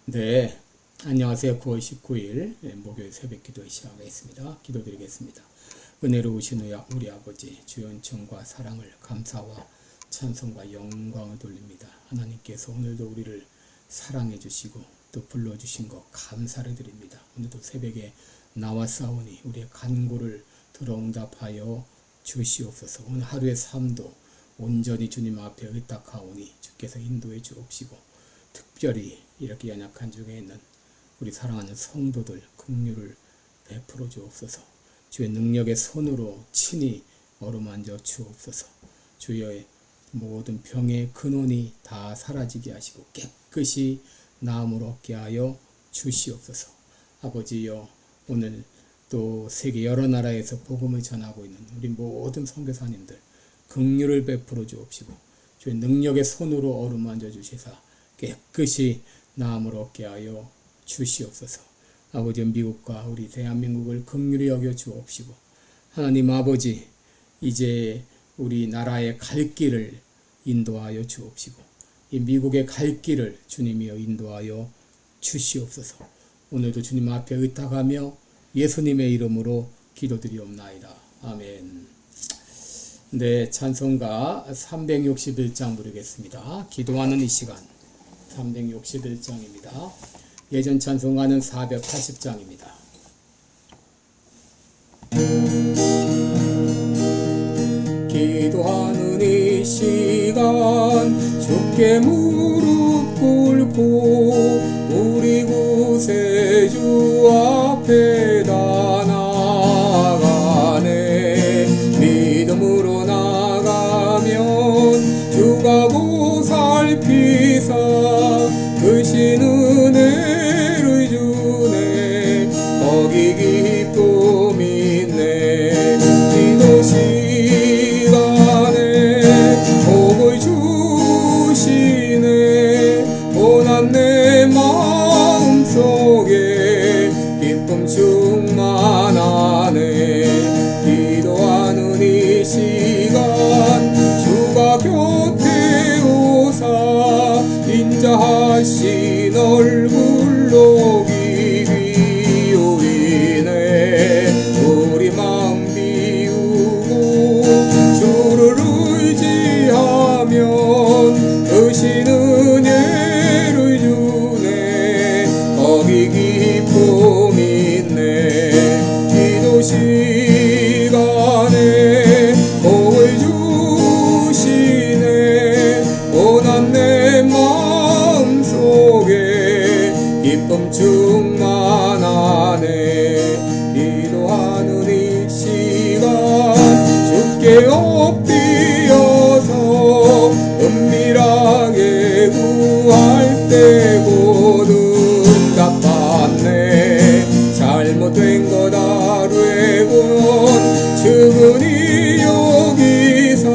네, 안녕하세요. 9월 19일 목요일 새벽 기도 시작하겠습니다. 기도드리겠습니다. 은혜로우신 우리 아버지 주의 은총과 사랑을 감사와 찬송과 영광을 돌립니다. 하나님께서 오늘도 우리를 사랑해 주시고 또 불러주신 것 감사를 드립니다. 오늘도 새벽에 나왔사오니 우리의 간구를 들어응답하여 주시옵소서. 오늘 하루의 삶도 온전히 주님 앞에 의탁하오니 주께서 인도해 주옵시고 특별히 이렇게 연약한 중에 있는 우리 사랑하는 성도들 긍휼을 베풀어 주옵소서. 주의 능력의 손으로 친히 어루만져 주옵소서. 주의 모든 병의 근원이 다 사라지게 하시고 깨끗이 나음을 얻게 하여 주시옵소서. 아버지여, 오늘 또 세계 여러 나라에서 복음을 전하고 있는 우리 모든 선교사님들 긍휼을 베풀어 주옵시고 주의 능력의 손으로 어루만져 주시사 깨끗이 나음을 얻게 하여 주시옵소서. 아버지, 미국과 우리 대한민국을 긍휼히 여겨 주옵시고 하나님 아버지, 이제 우리 나라의 갈 길을 인도하여 주옵시고 이 미국의 갈 길을 주님이여 인도하여 주시옵소서. 오늘도 주님 앞에 의탁하며 예수님의 이름으로 기도드리옵나이다. 아멘. 네, 찬송가 361장 부르겠습니다. 기도하는 이 시간 361장입니다. 예전 찬송가는 480장입니다. 기도하는 이 시간 주께 무릎 꿇고 우리 구세주 앞에 다 나가네. 믿음으로 나가면 주가 보살피사 크신 은혜를 주네. 거기 기쁨 있네. 기도 시간에 복을 주시네. 고난 내 마음속에 기쁨 충만하네. 기도하는 이 시간 주가 곁에 오사 인자하신 얼굴로 귀 기울이네. 우리 마음 비우고 주를 의지하면 크신 은혜를 주네. 거기 기쁨 있네. 기도 시간에 복을 주시네. 고난 내 마음 속에 기쁨 충만하네. 기도하는 이 시간 주께 엎드려서 은밀하게 구할 때 곧 응답받네. 잘못된 것 아뢰곤 측은히 여기사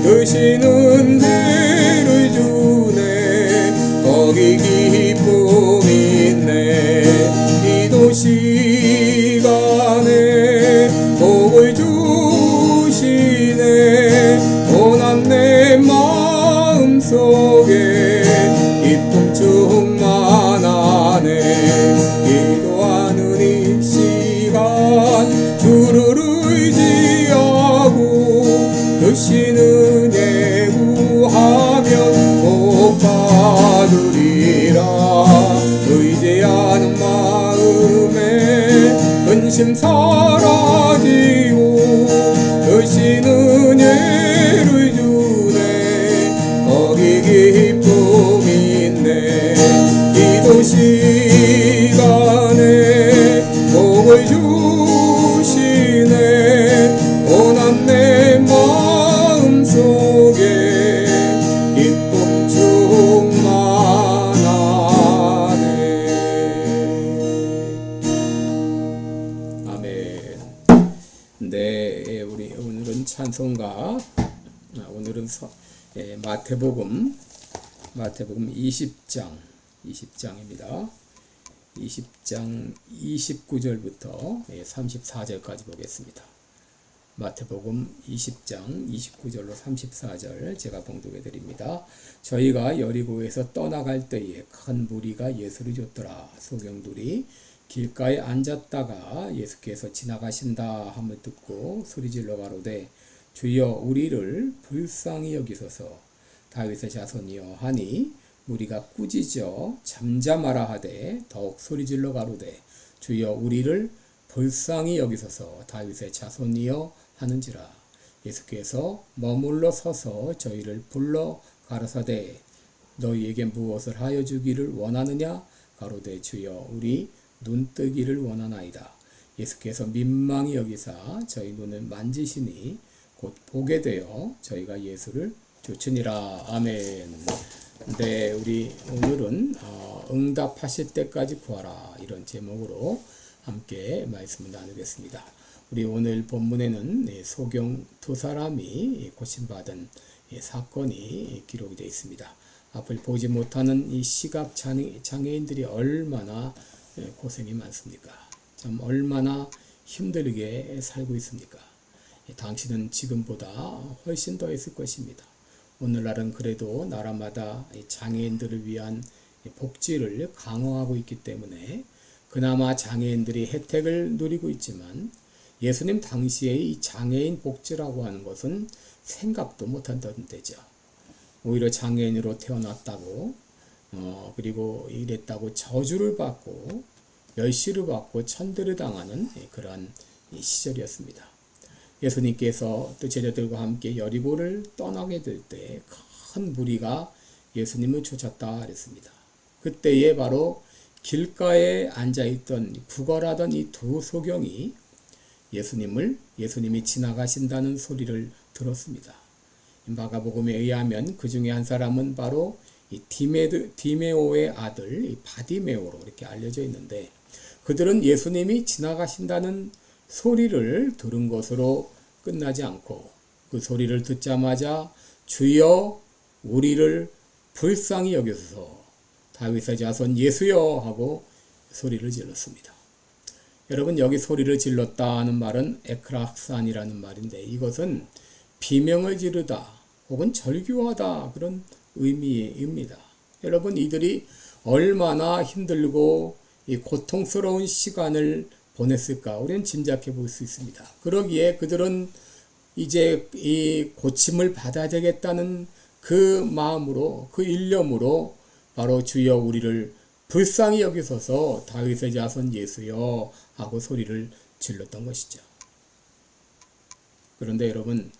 크신 은혜를 주네. 거기 기쁨 있네. 기도 시간에 복을 주시네. 고난 내 마음 속에 기쁨 충만하네. 기도하는 이 시간 주를 의지하고 크신 은혜 구하면 복 받으리라. 의지하는 마음에 근심 사라지고 크신 은혜를 주네. 거기 기쁨 있네. 기도 시간에 복을 주시네. 고난 내 마음 속에 기쁨 충만하네. 아멘. 네, 우리 오늘은 찬송가, 오늘은 마태복음 20장입니다. 20장 29절부터 34절까지 보겠습니다. 마태복음 20장 29절로 34절 제가 봉독해 드립니다. 저희가 여리고에서 떠나갈 때에 큰 무리가 예수를 쫓더라. 소경들이 길가에 앉았다가 예수께서 지나가신다 함을 듣고 소리질러 가로되 주여 우리를 불쌍히 여기소서. 다윗의 자손이여 하니 무리가 꾸짖어 잠잠하라 하되 더욱 소리질러 가로되 주여 우리를 불쌍히 여기소서. 다윗의 자손이여 하는지라. 예수께서 머물러 서서 저희를 불러 가라사대 너희에게 무엇을 하여 주기를 원하느냐 가로되 주여 우리 눈뜨기를 원하나이다. 예수께서 민망히 여기사 저희 눈을 만지시니 곧 보게 되어 저희가 예수를 쫓으니라. 아멘. 네, 우리 오늘은 응답하실 때까지 구하라 이런 제목으로 함께 말씀을 나누겠습니다. 우리 오늘 본문에는 소경 두 사람이 고침받은 사건이 기록이 되어 있습니다. 앞을 보지 못하는 이 시각 장애인들이 얼마나 고생이 많습니까? 참 얼마나 힘들게 살고 있습니까? 당신은 지금보다 훨씬 더 했을 것입니다. 오늘날은 그래도 나라마다 장애인들을 위한 복지를 강화하고 있기 때문에 그나마 장애인들이 혜택을 누리고 있지만 예수님 당시에 이 장애인 복지라고 하는 것은 생각도 못한다는 데죠. 오히려 장애인으로 태어났다고 그리고 이랬다고 저주를 받고 멸시를 받고 천대를 당하는 그러한 시절이었습니다. 예수님께서 또 제자들과 함께 여리고를 떠나게 될 때 큰 무리가 예수님을 쫓았다 그랬습니다. 그때에 바로 길가에 앉아있던 구걸하던 이 두 소경이 예수님이 지나가신다는 소리를 들었습니다. 마가복음에 의하면 그 중에 한 사람은 바로 이 디메오의 아들 이 바디메오로 이렇게 알려져 있는데 그들은 예수님이 지나가신다는 소리를 들은 것으로 끝나지 않고 그 소리를 듣자마자 주여 우리를 불쌍히 여기소서 다윗의 자손 예수여 하고 소리를 질렀습니다. 여러분 여기 소리를 질렀다는 말은 에크락산이라는 말인데 이것은 비명을 지르다 혹은 절규하다 그런 의미입니다. 여러분 이들이 얼마나 힘들고 이 고통스러운 시간을 보냈을까 우리는 짐작해 볼 수 있습니다. 그러기에 그들은 이제 이 고침을 받아야 되겠다는 그 마음으로 그 일념으로 바로 주여 우리를 불쌍히 여기소서 다윗의 자손 예수여 하고 소리를 질렀던 것이죠. 그런데 여러분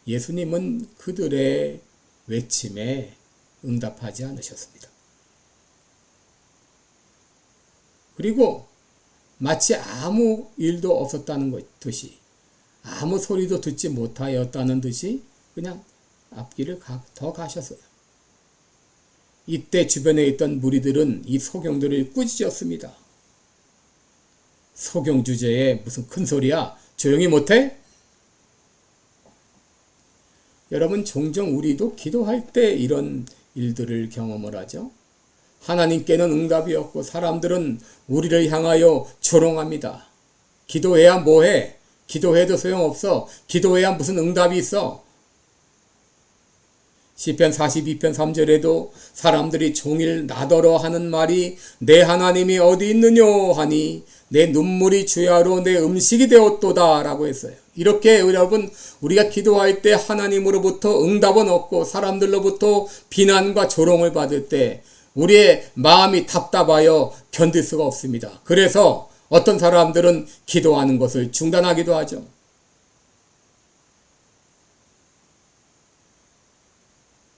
예수님은 그들의 외침에 응답하지 않으셨습니다. 그리고 마치 아무 일도 없었다는 듯이 아무 소리도 듣지 못하였다는 듯이 그냥 앞길을 더 가셨어요. 이때 주변에 있던 무리들은 이 소경들을 꾸짖었습니다. 소경 주제에 무슨 큰 소리야? 조용히 못해? 여러분 종종 우리도 기도할 때 이런 일들을 경험을 하죠. 하나님께는 응답이 없고 사람들은 우리를 향하여 조롱합니다. 기도해야 뭐해? 기도해도 소용없어. 기도해야 무슨 응답이 있어? 시편 42편 3절에도 사람들이 종일 나더러 하는 말이 내 하나님이 어디 있느뇨 하니 내 눈물이 주야로 내 음식이 되었도다 라고 했어요. 이렇게 여러분 우리가 기도할 때 하나님으로부터 응답은 없고 사람들로부터 비난과 조롱을 받을 때 우리의 마음이 답답하여 견딜 수가 없습니다. 그래서 어떤 사람들은 기도하는 것을 중단하기도 하죠.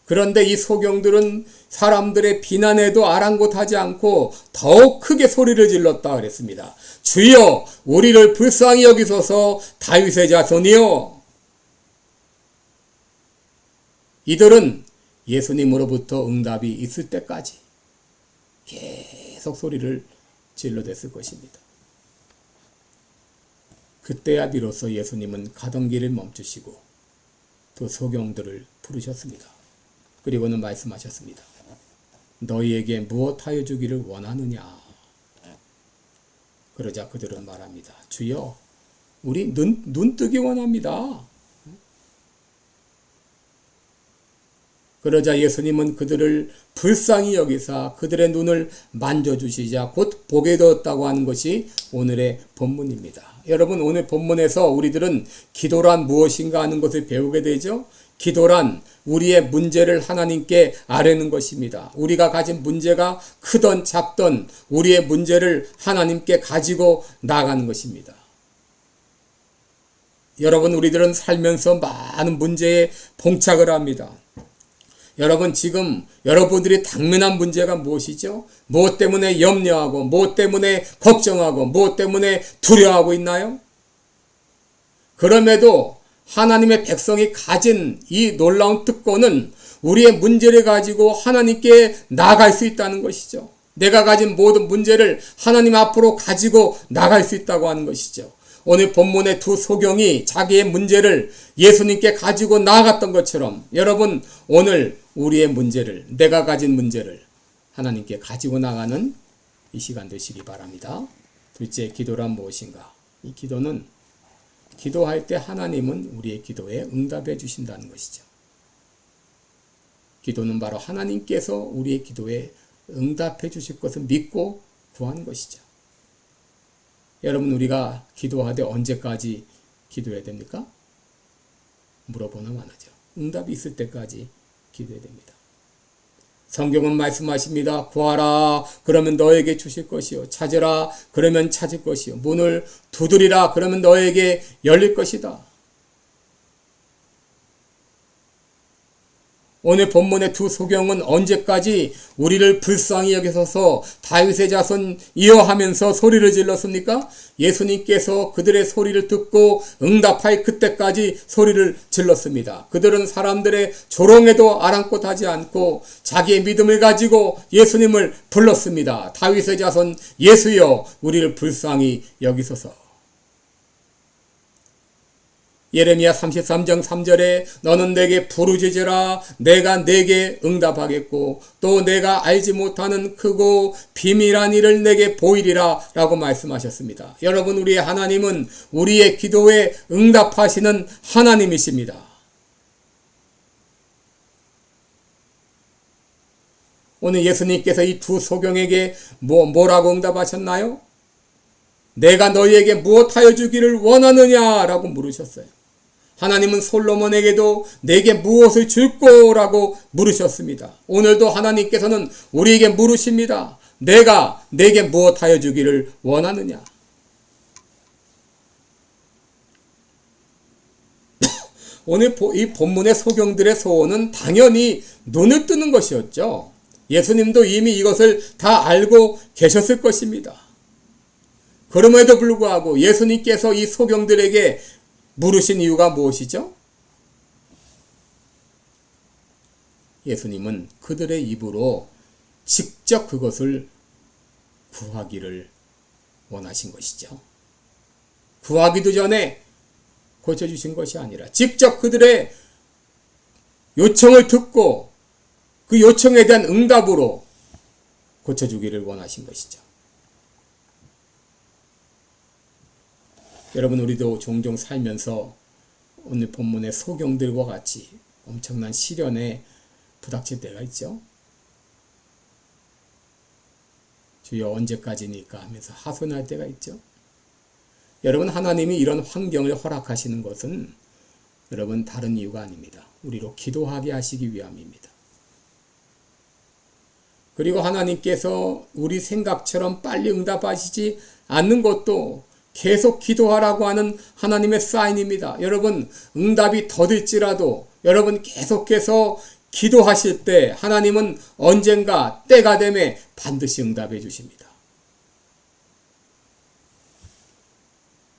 그런데 이 소경들은 사람들의 비난에도 아랑곳하지 않고 더욱 크게 소리를 질렀다 그랬습니다. 주여 우리를 불쌍히 여기소서 다윗의 자손이여. 이들은 예수님으로부터 응답이 있을 때까지 계속 소리를 질러댔을 것입니다. 그때야 비로소 예수님은 가던 길을 멈추시고 또 소경들을 부르셨습니다. 그리고는 말씀하셨습니다. 너희에게 무엇하여 주기를 원하느냐? 그러자 그들은 말합니다. 주여 우리 눈 뜨기 원합니다. 그러자 예수님은 그들을 불쌍히 여기사 그들의 눈을 만져주시자 곧 보게 되었다고 하는 것이 오늘의 본문입니다. 여러분, 오늘 본문에서 우리들은 기도란 무엇인가 하는 것을 배우게 되죠. 기도란 우리의 문제를 하나님께 아뢰는 것입니다. 우리가 가진 문제가 크던 작던 우리의 문제를 하나님께 가지고 나가는 것입니다. 여러분, 우리들은 살면서 많은 문제에 봉착을 합니다. 여러분, 지금 여러분들이 당면한 문제가 무엇이죠? 무엇 때문에 염려하고 무엇 때문에 걱정하고 무엇 때문에 두려워하고 있나요? 그럼에도 하나님의 백성이 가진 이 놀라운 특권은 우리의 문제를 가지고 하나님께 나아갈 수 있다는 것이죠. 내가 가진 모든 문제를 하나님 앞으로 가지고 나갈 수 있다고 하는 것이죠. 오늘 본문의 두 소경이 자기의 문제를 예수님께 가지고 나아갔던 것처럼 여러분, 오늘 우리의 문제를, 내가 가진 문제를 하나님께 가지고 나가는 이 시간 되시기 바랍니다. 둘째, 기도란 무엇인가? 이 기도는 기도할 때 하나님은 우리의 기도에 응답해 주신다는 것이죠. 기도는 바로 하나님께서 우리의 기도에 응답해 주실 것을 믿고 구하는 것이죠. 여러분, 우리가 기도하되 언제까지 기도해야 됩니까? 물어보나 마나죠. 응답이 있을 때까지 기도해야 됩니다. 성경은 말씀하십니다. 구하라 그러면 너에게 주실 것이요, 찾으라 그러면 찾을 것이요, 문을 두드리라 그러면 너에게 열릴 것이다. 오늘 본문의 두 소경은 언제까지 우리를 불쌍히 여기소서 다윗의 자손이여 하면서 소리를 질렀습니까? 예수님께서 그들의 소리를 듣고 응답할 그때까지 소리를 질렀습니다. 그들은 사람들의 조롱에도 아랑곳하지 않고 자기의 믿음을 가지고 예수님을 불렀습니다. 다윗의 자손 예수여 우리를 불쌍히 여기소서. 예레미야 33장 3절에 너는 내게 부르짖으라 내가 내게 응답하겠고 또 내가 알지 못하는 크고 비밀한 일을 내게 보이리라 라고 말씀하셨습니다. 여러분, 우리의 하나님은 우리의 기도에 응답하시는 하나님이십니다. 오늘 예수님께서 이 두 소경에게 뭐라고 응답하셨나요? 내가 너희에게 무엇하여 주기를 원하느냐 라고 물으셨어요. 하나님은 솔로몬에게도 내게 무엇을 줄 거라고 물으셨습니다. 오늘도 하나님께서는 우리에게 물으십니다. 내가 내게 무엇하여 주기를 원하느냐. 오늘 이 본문의 소경들의 소원은 당연히 눈을 뜨는 것이었죠. 예수님도 이미 이것을 다 알고 계셨을 것입니다. 그럼에도 불구하고 예수님께서 이 소경들에게 물으신 이유가 무엇이죠? 예수님은 그들의 입으로 직접 그것을 구하기를 원하신 것이죠. 구하기도 전에 고쳐주신 것이 아니라 직접 그들의 요청을 듣고 그 요청에 대한 응답으로 고쳐주기를 원하신 것이죠. 여러분, 우리도 종종 살면서 오늘 본문의 소경들과 같이 엄청난 시련에 부닥칠 때가 있죠. 주여 언제까지니까 하면서 하소연할 때가 있죠. 여러분, 하나님이 이런 환경을 허락하시는 것은 여러분 다른 이유가 아닙니다. 우리로 기도하게 하시기 위함입니다. 그리고 하나님께서 우리 생각처럼 빨리 응답하시지 않는 것도 계속 기도하라고 하는 하나님의 사인입니다. 여러분, 응답이 더딜지라도 여러분 계속해서 기도하실 때 하나님은 언젠가 때가 되면 반드시 응답해 주십니다.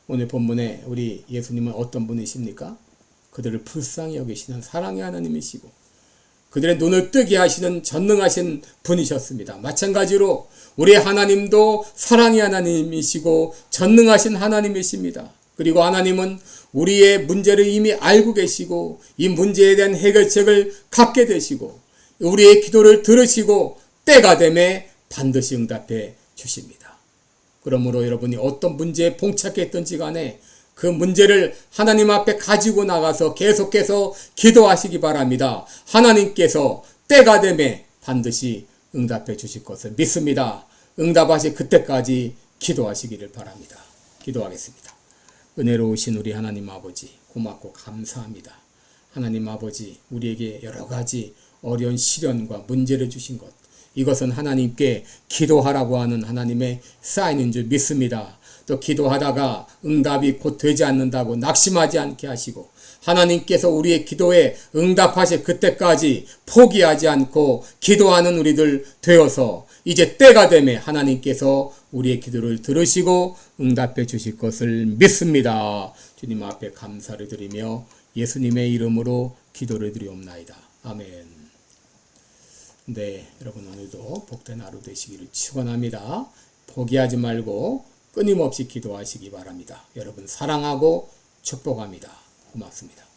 오늘 본문에 우리 예수님은 어떤 분이십니까? 그들을 불쌍히 여기시는 사랑의 하나님이시고 그들의 눈을 뜨게 하시는 전능하신 분이셨습니다. 마찬가지로 우리 하나님도 사랑의 하나님이시고 전능하신 하나님이십니다. 그리고 하나님은 우리의 문제를 이미 알고 계시고 이 문제에 대한 해결책을 갖게 되시고 우리의 기도를 들으시고 때가 되매 반드시 응답해 주십니다. 그러므로 여러분이 어떤 문제에 봉착했든지 간에 그 문제를 하나님 앞에 가지고 나가서 계속해서 기도하시기 바랍니다. 하나님께서 때가 되면 반드시 응답해 주실 것을 믿습니다. 응답하실 그때까지 기도하시기를 바랍니다. 기도하겠습니다. 은혜로우신 우리 하나님 아버지, 고맙고 감사합니다. 하나님 아버지, 우리에게 여러 가지 어려운 시련과 문제를 주신 것, 이것은 하나님께 기도하라고 하는 하나님의 사인인 줄 믿습니다. 또 기도하다가 응답이 곧 되지 않는다고 낙심하지 않게 하시고, 하나님께서 우리의 기도에 응답하실 그때까지 포기하지 않고 기도하는 우리들 되어서 이제 때가 되면 하나님께서 우리의 기도를 들으시고 응답해 주실 것을 믿습니다. 주님 앞에 감사를 드리며 예수님의 이름으로 기도를 드리옵나이다. 아멘. 네, 여러분 오늘도 복된 하루 되시기를 축원합니다. 포기하지 말고 끊임없이 기도하시기 바랍니다. 여러분 사랑하고 축복합니다. 고맙습니다.